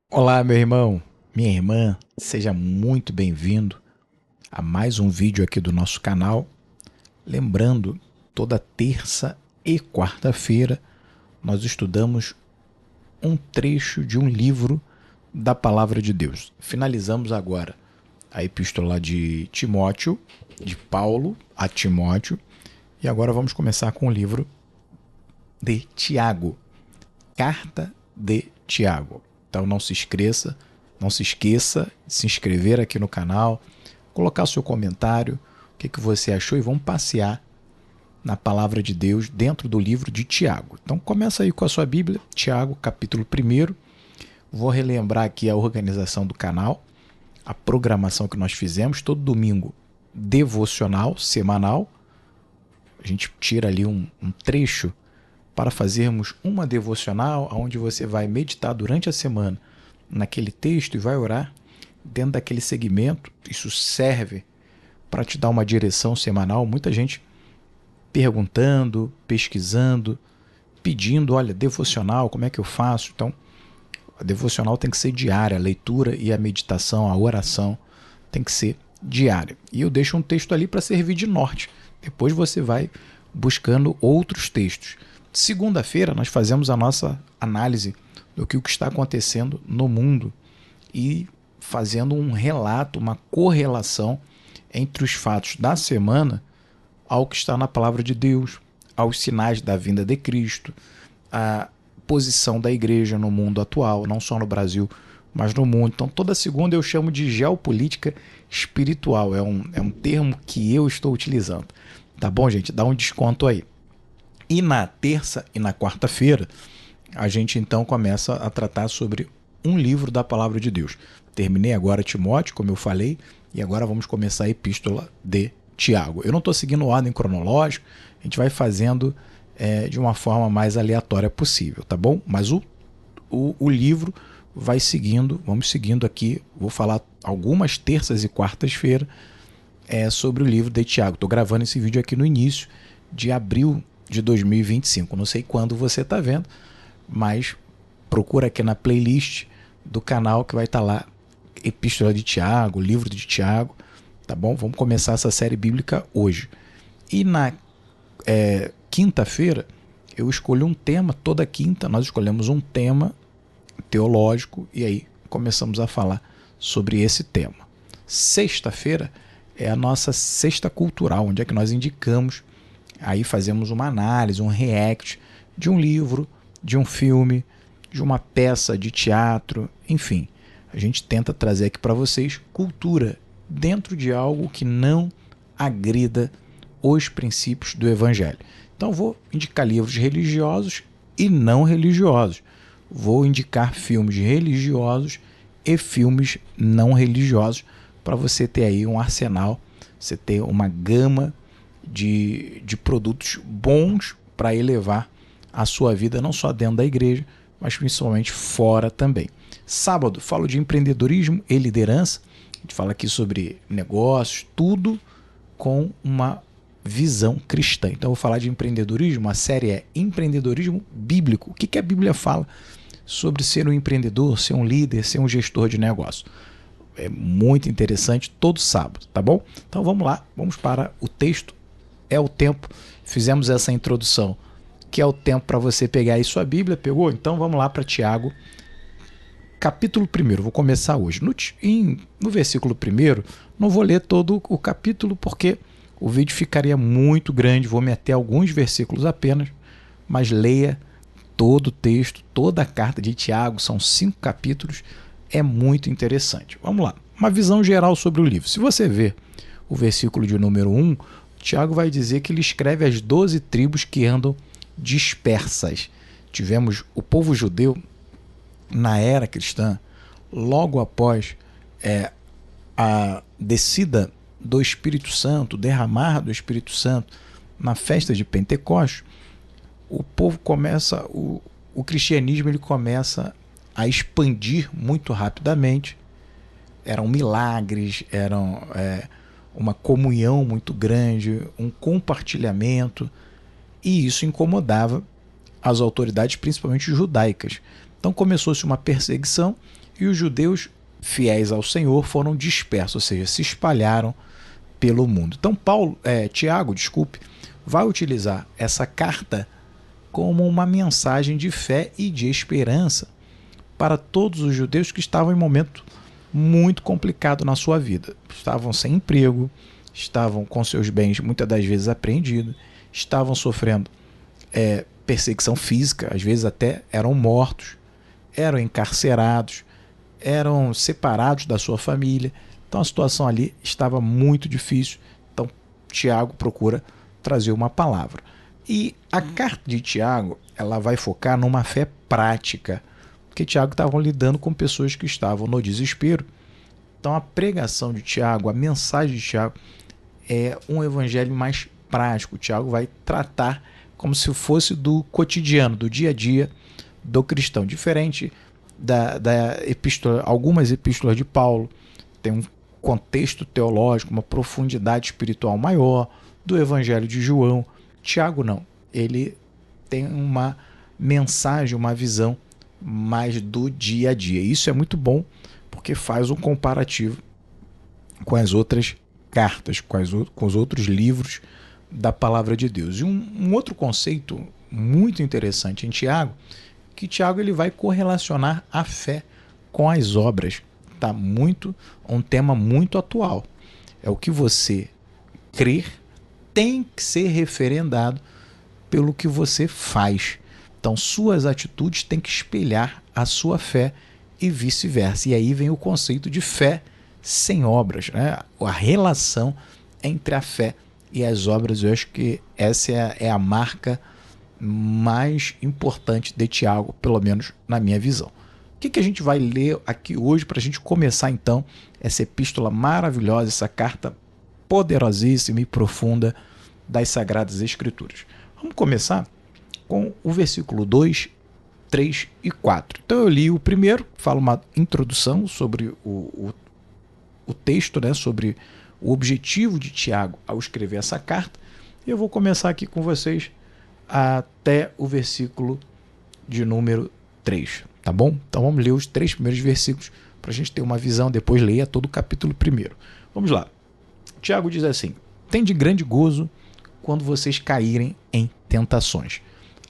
Olá, meu irmão, minha irmã, seja muito bem-vindo a mais um vídeo aqui do nosso canal. Lembrando, toda terça e quarta-feira nós estudamos um trecho de um livro da Palavra de Deus. Finalizamos agora a epístola de Timóteo, de Paulo a Timóteo, e agora vamos começar com o livro de Tiago, Carta de Tiago. Então não se esqueça de se inscrever aqui no canal, colocar seu comentário, o que você achou, e vamos passear na palavra de Deus dentro do livro de Tiago. Então começa aí com a sua Bíblia, Tiago, capítulo 1. Vou relembrar aqui a organização do canal, a programação que nós fizemos, todo domingo devocional, semanal. A gente tira ali um trecho para fazermos uma devocional onde você vai meditar durante a semana naquele texto e vai orar dentro daquele segmento. Isso serve para te dar uma direção semanal. Muita gente perguntando, pesquisando, pedindo, olha, devocional, como é que eu faço? Então, a devocional tem que ser diária, a leitura e a meditação, a oração tem que ser diária. E eu deixo um texto ali para servir de norte. Depois você vai buscando outros textos. Segunda-feira nós fazemos a nossa análise do que está acontecendo no mundo e fazendo um relato, uma correlação entre os fatos da semana ao que está na palavra de Deus, aos sinais da vinda de Cristo, a posição da igreja no mundo atual, não só no Brasil, mas no mundo. Então toda segunda eu chamo de geopolítica espiritual, é um termo que eu estou utilizando. Tá bom, gente? Dá um desconto aí. E na terça e na quarta-feira, a gente então começa a tratar sobre um livro da Palavra de Deus. Terminei agora Timóteo, como eu falei, e agora vamos começar a epístola de Tiago. Eu não estou seguindo ordem cronológica, a gente vai fazendo de uma forma mais aleatória possível, tá bom? Mas o livro vai seguindo, vamos seguindo aqui, vou falar algumas terças e quartas-feiras sobre o livro de Tiago. Estou gravando esse vídeo aqui no início de abril de 2025. Não sei quando você está vendo, mas procura aqui na playlist do canal que vai estar lá, Epístola de Tiago, livro de Tiago, tá bom? Vamos começar essa série bíblica hoje. E na quinta-feira eu escolho um tema, toda quinta nós escolhemos um tema teológico e aí começamos a falar sobre esse tema. Sexta-feira é a nossa sexta cultural, onde é que nós indicamos, aí fazemos uma análise, um react de um livro, de um filme, de uma peça de teatro, enfim. A gente tenta trazer aqui para vocês cultura dentro de algo que não agrida os princípios do Evangelho. Então vou indicar livros religiosos e não religiosos. Vou indicar filmes religiosos e filmes não religiosos para você ter aí um arsenal, você ter uma gama de produtos bons para elevar a sua vida, não só dentro da igreja, mas principalmente fora também. Sábado, falo de empreendedorismo e liderança. A gente fala aqui sobre negócios, tudo com uma visão cristã. Então, eu vou falar de empreendedorismo. A série é Empreendedorismo Bíblico. O que a Bíblia fala sobre ser um empreendedor, ser um líder, ser um gestor de negócio? É muito interessante, todo sábado, tá bom? Então, vamos lá, vamos para o texto. É o tempo, fizemos essa introdução, que é o tempo para você pegar aí sua Bíblia, pegou? Então vamos lá para Tiago, capítulo 1, vou começar hoje. No versículo 1, não vou ler todo o capítulo porque o vídeo ficaria muito grande, vou meter alguns versículos apenas, mas leia todo o texto, toda a carta de Tiago, são 5 capítulos, é muito interessante. Vamos lá, uma visão geral sobre o livro. Se você ver o versículo de número 1, Tiago vai dizer que ele escreve as 12 tribos que andam dispersas. Tivemos o povo judeu na era cristã, logo após a descida do Espírito Santo, derramar do Espírito Santo na festa de Pentecostes, o povo começa, o cristianismo ele começa a expandir muito rapidamente. Eram milagres, eram uma comunhão muito grande, um compartilhamento, e isso incomodava as autoridades, principalmente judaicas. Então começou-se uma perseguição e os judeus fiéis ao Senhor foram dispersos, ou seja, se espalharam pelo mundo. Então Tiago, vai utilizar essa carta como uma mensagem de fé e de esperança para todos os judeus que estavam em um momento muito complicado na sua vida. Estavam sem emprego, estavam com seus bens muitas das vezes apreendidos, estavam sofrendo perseguição física, às vezes até eram mortos, eram encarcerados, eram separados da sua família. Então a situação ali estava muito difícil. Então Tiago procura trazer uma palavra. E a carta de Tiago, ela vai focar numa fé prática, porque Tiago estava lidando com pessoas que estavam no desespero. Então a pregação de Tiago, a mensagem de Tiago é um evangelho mais prático. Tiago vai tratar como se fosse do cotidiano, do dia a dia do cristão, diferente da epístola, algumas epístolas de Paulo tem um contexto teológico, uma profundidade espiritual maior, do evangelho de João. Tiago não, ele tem uma mensagem, uma visão mais do dia a dia. Isso é muito bom porque faz um comparativo com as outras cartas, com os outros livros da palavra de Deus. E um outro conceito muito interessante em Tiago, que Tiago ele vai correlacionar a fé com as obras. Tá um tema muito atual. É o que você crer tem que ser referendado pelo que você faz. Então suas atitudes têm que espelhar a sua fé e vice-versa. E aí vem o conceito de fé sem obras, né? A relação entre a fé e as obras. Eu acho que essa é a marca mais importante de Tiago, pelo menos na minha visão. O que a gente vai ler aqui hoje para a gente começar então essa epístola maravilhosa, essa carta poderosíssima e profunda das Sagradas Escrituras? Vamos começar com o versículo 2, 3 e 4. Então eu li o primeiro, fala uma introdução sobre o texto, né, sobre o objetivo de Tiago ao escrever essa carta. E eu vou começar aqui com vocês até o versículo de número 3, tá bom? Então vamos ler os 3 primeiros versículos para a gente ter uma visão, depois leia todo o capítulo 1. Vamos lá. Tiago diz assim: tende grande gozo quando vocês caírem em tentações.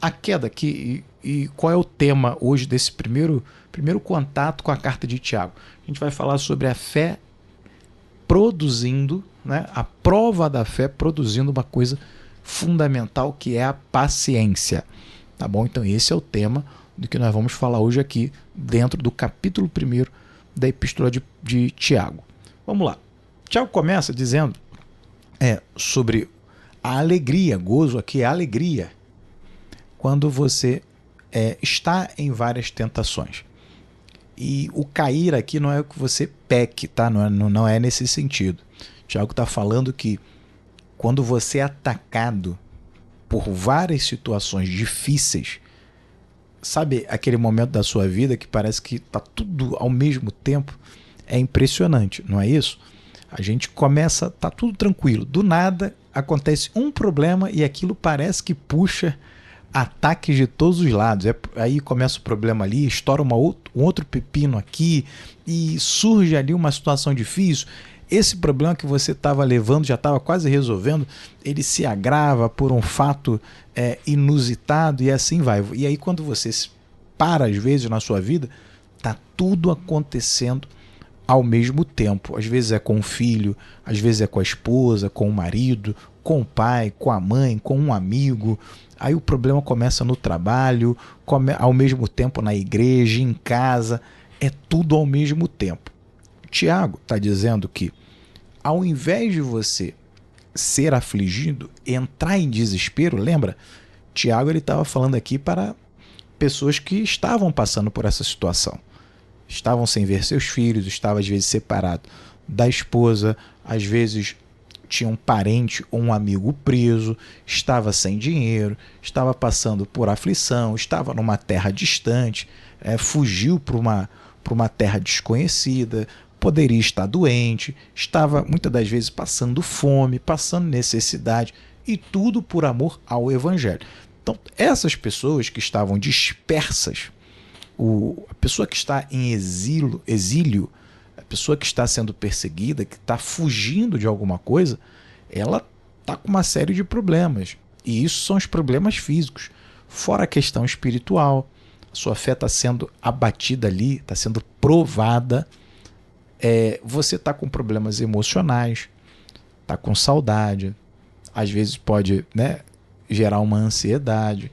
A queda aqui, e qual é o tema hoje desse primeiro contato com a carta de Tiago? A gente vai falar sobre a fé produzindo, né, a prova da fé produzindo uma coisa fundamental, que é a paciência. Tá bom? Então esse é o tema do que nós vamos falar hoje aqui dentro do capítulo 1 da epístola de Tiago. Vamos lá. Tiago começa dizendo sobre a alegria. Gozo aqui é alegria quando você está em várias tentações. E o cair aqui não é que você peque, tá? Não é nesse sentido. Tiago está falando que quando você é atacado por várias situações difíceis, sabe aquele momento da sua vida que parece que está tudo ao mesmo tempo? É impressionante, não é isso? A gente começa, tá tudo tranquilo, do nada acontece um problema e aquilo parece que puxa ataques de todos os lados. Aí começa o problema ali, estoura um outro pepino aqui e surge ali uma situação difícil. Esse problema que você estava levando, já estava quase resolvendo, ele se agrava por um fato inusitado e assim vai. E aí quando você para às vezes na sua vida, tá tudo acontecendo ao mesmo tempo. Às vezes é com o filho, às vezes é com a esposa, com o marido, com o pai, com a mãe, com um amigo. Aí o problema começa no trabalho, ao mesmo tempo na igreja, em casa. É tudo ao mesmo tempo. Tiago está dizendo que ao invés de você ser afligido, entrar em desespero, lembra? Tiago estava falando aqui para pessoas que estavam passando por essa situação. Estavam sem ver seus filhos, estavam às vezes separados da esposa, às vezes tinha um parente ou um amigo preso, estava sem dinheiro, estava passando por aflição, estava numa terra distante, fugiu para uma terra desconhecida, poderia estar doente, estava muitas das vezes passando fome, passando necessidade, e tudo por amor ao Evangelho. Então, essas pessoas que estavam dispersas A pessoa que está em exílio, a pessoa que está sendo perseguida, que está fugindo de alguma coisa, ela está com uma série de problemas. E isso são os problemas físicos. Fora a questão espiritual, a sua fé está sendo abatida ali, está sendo provada. Você está com problemas emocionais, está com saudade, às vezes pode, né, gerar uma ansiedade,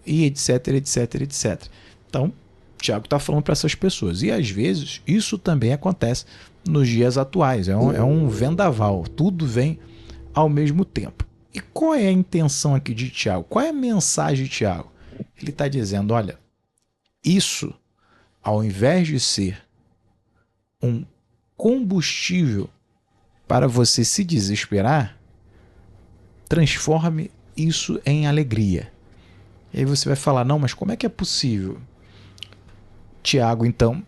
e etc, etc, etc. Então, Tiago está falando para essas pessoas. E às vezes isso também acontece nos dias atuais. É um vendaval. Tudo vem ao mesmo tempo. E qual é a intenção aqui de Tiago? Qual é a mensagem de Tiago? Ele está dizendo, olha, isso, ao invés de ser um combustível para você se desesperar, transforme isso em alegria. E aí você vai falar, não, mas como é que é possível? Tiago, então,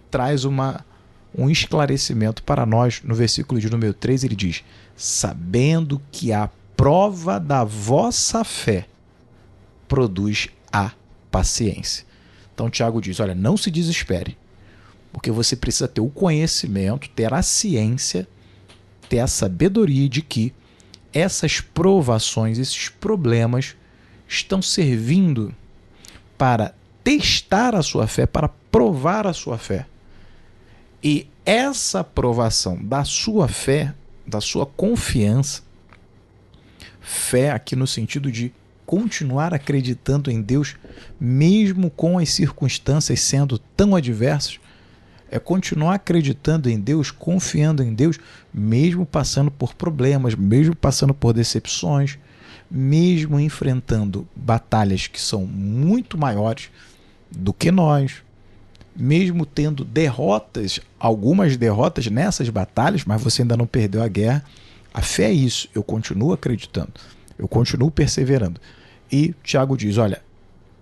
traz um esclarecimento para nós. No versículo de número 3, ele diz, sabendo que a prova da vossa fé produz a paciência. Então, Tiago diz, olha, não se desespere, porque você precisa ter o conhecimento, ter a ciência, ter a sabedoria de que essas provações, esses problemas estão servindo para testar a sua fé, para provar a sua fé. E essa provação da sua fé, da sua confiança, fé aqui no sentido de continuar acreditando em Deus, mesmo com as circunstâncias sendo tão adversas, é continuar acreditando em Deus, confiando em Deus, mesmo passando por problemas, mesmo passando por decepções, mesmo enfrentando batalhas que são muito maiores do que nós, mesmo tendo derrotas, algumas derrotas nessas batalhas, mas você ainda não perdeu a guerra. A fé é isso, eu continuo acreditando, eu continuo perseverando. E Tiago diz, olha,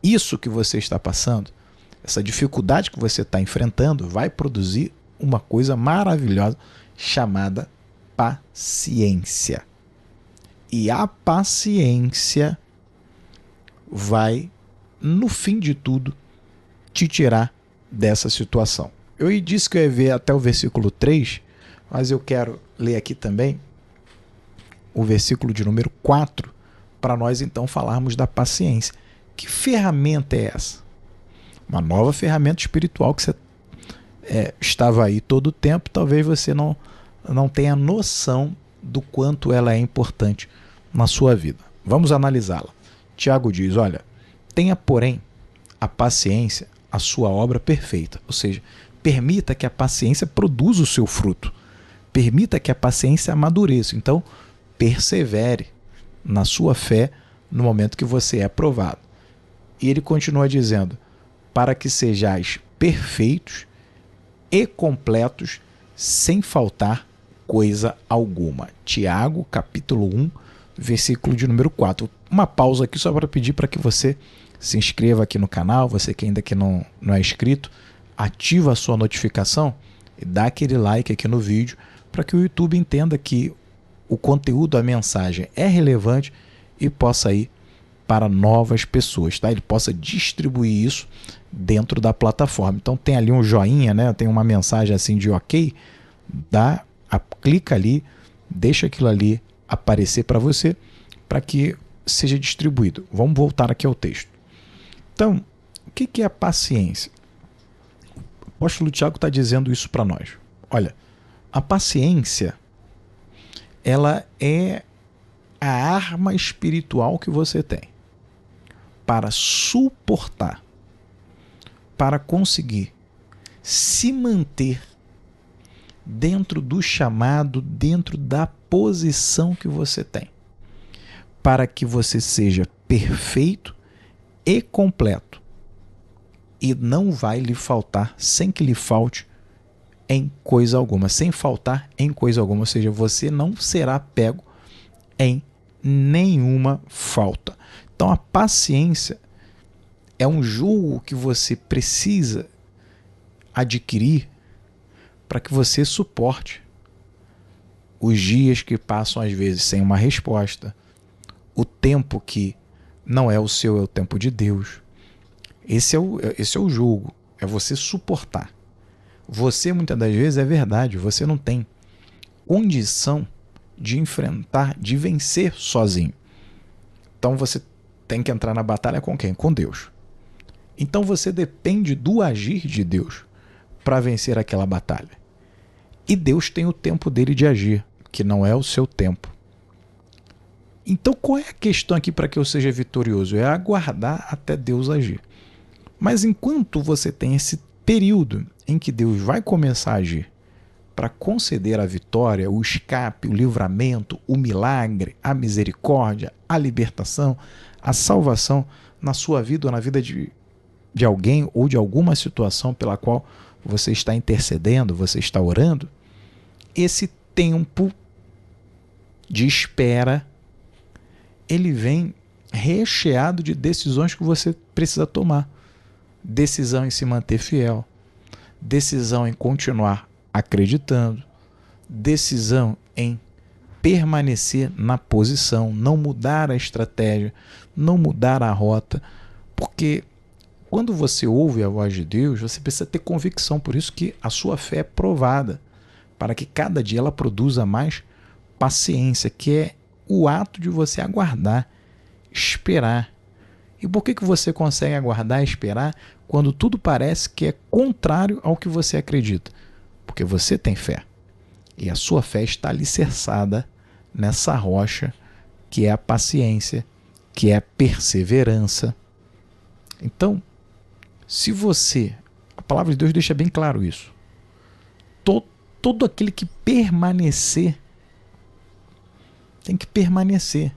isso que você está passando, essa dificuldade que você está enfrentando, vai produzir uma coisa maravilhosa chamada paciência. E a paciência vai, no fim de tudo, te tirar dessa situação. Eu disse que eu ia ver até o versículo 3, mas eu quero ler aqui também o versículo de número 4, para nós então falarmos da paciência. Que ferramenta é essa? Uma nova ferramenta espiritual que você estava aí todo o tempo, talvez você não tenha noção do quanto ela é importante na sua vida. Vamos analisá-la. Tiago diz, olha, tenha, porém, a paciência a sua obra perfeita, ou seja, permita que a paciência produza o seu fruto, permita que a paciência amadureça. Então, persevere na sua fé no momento que você é provado. E ele continua dizendo, para que sejais perfeitos e completos, sem faltar coisa alguma. Tiago, capítulo 1, versículo de número 4. Uma pausa aqui só para pedir para que você se inscreva aqui no canal, você que ainda que não é inscrito, ativa a sua notificação e dá aquele like aqui no vídeo para que o YouTube entenda que o conteúdo, a mensagem é relevante e possa ir para novas pessoas, tá? Ele possa distribuir isso dentro da plataforma. Então tem ali um joinha, né? Tem uma mensagem assim de ok, clica ali, deixa aquilo ali aparecer para você, para que seja distribuído. Vamos voltar aqui ao texto. Então, o que é a paciência? O apóstolo Tiago está dizendo isso para nós. Olha, a paciência, ela é a arma espiritual que você tem para suportar, para conseguir se manter dentro do chamado, dentro da posição que você tem, para que você seja perfeito e completo, e não vai lhe faltar, sem que lhe falte em coisa alguma, sem faltar em coisa alguma, ou seja, você não será pego em nenhuma falta. Então a paciência é um jugo que você precisa adquirir para que você suporte os dias que passam às vezes sem uma resposta, o tempo que não é o seu, é o tempo de Deus. Esse é o jogo, é você suportar. Você, muitas das vezes, é verdade, você não tem condição de enfrentar, de vencer sozinho. Então você tem que entrar na batalha com quem? Com Deus. Então você depende do agir de Deus para vencer aquela batalha. E Deus tem o tempo dele de agir, que não é o seu tempo. Então qual é a questão aqui para que eu seja vitorioso? É aguardar até Deus agir. Mas enquanto você tem esse período em que Deus vai começar a agir para conceder a vitória, o escape, o livramento, o milagre, a misericórdia, a libertação, a salvação na sua vida ou na vida de alguém ou de alguma situação pela qual você está intercedendo, você está orando, esse tempo de espera, ele vem recheado de decisões que você precisa tomar. Decisão em se manter fiel, decisão em continuar acreditando, decisão em permanecer na posição, não mudar a estratégia, não mudar a rota, porque quando você ouve a voz de Deus, você precisa ter convicção, por isso que a sua fé é provada, para que cada dia ela produza mais paciência, que é o ato de você aguardar, esperar. E por que você consegue aguardar e esperar quando tudo parece que é contrário ao que você acredita? Porque você tem fé. E a sua fé está alicerçada nessa rocha que é a paciência, que é a perseverança. Então, se você... A palavra de Deus deixa bem claro isso. Todo aquele que permanecer, tem que permanecer.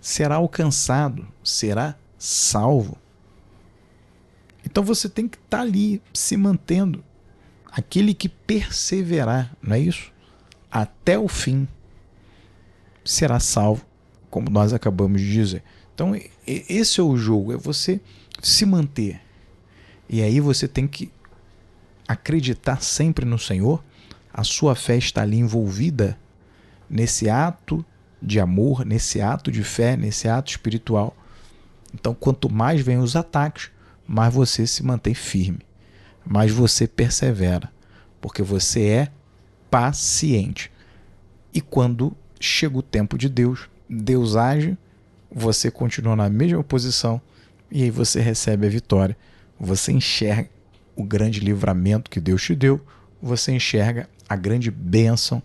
Será alcançado, será salvo. Então você tem que estar ali, se mantendo. Aquele que perseverar, não é isso? Até o fim, será salvo, como nós acabamos de dizer. Então esse é o jogo, é você se manter. E aí você tem que acreditar sempre no Senhor. A sua fé está ali envolvida nesse ato de amor, nesse ato de fé, nesse ato espiritual. Então, quanto mais vêm os ataques, mais você se mantém firme, mais você persevera, porque você é paciente. E quando chega o tempo de Deus, Deus age, você continua na mesma posição e aí você recebe a vitória. Você enxerga o grande livramento que Deus te deu, você enxerga a grande bênção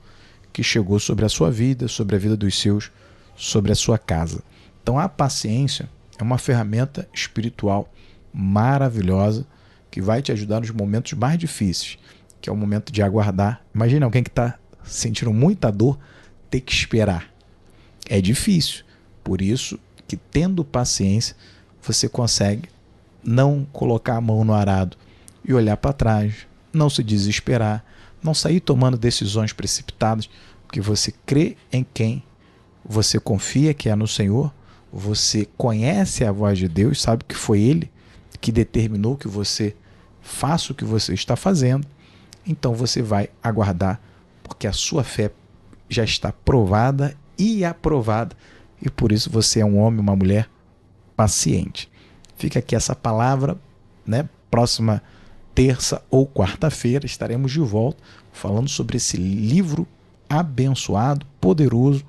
que chegou sobre a sua vida, sobre a vida dos seus, sobre a sua casa. Então a paciência é uma ferramenta espiritual maravilhosa que vai te ajudar nos momentos mais difíceis, que é o momento de aguardar. Imagina alguém que está sentindo muita dor, ter que esperar. É difícil. Por isso que, tendo paciência, você consegue não colocar a mão no arado e olhar para trás, não se desesperar, não sair tomando decisões precipitadas, porque você crê em quem você confia, que é no Senhor, você conhece a voz de Deus, sabe que foi Ele que determinou que você faça o que você está fazendo, então você vai aguardar, porque a sua fé já está provada e aprovada, e por isso você é um homem, uma mulher paciente. Fica aqui essa palavra, né? Próxima terça ou quarta-feira estaremos de volta falando sobre esse livro abençoado, poderoso,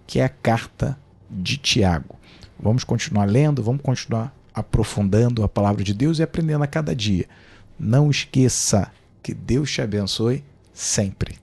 que é a Carta de Tiago. Vamos continuar lendo, vamos continuar aprofundando a palavra de Deus e aprendendo a cada dia. Não esqueça que Deus te abençoe sempre.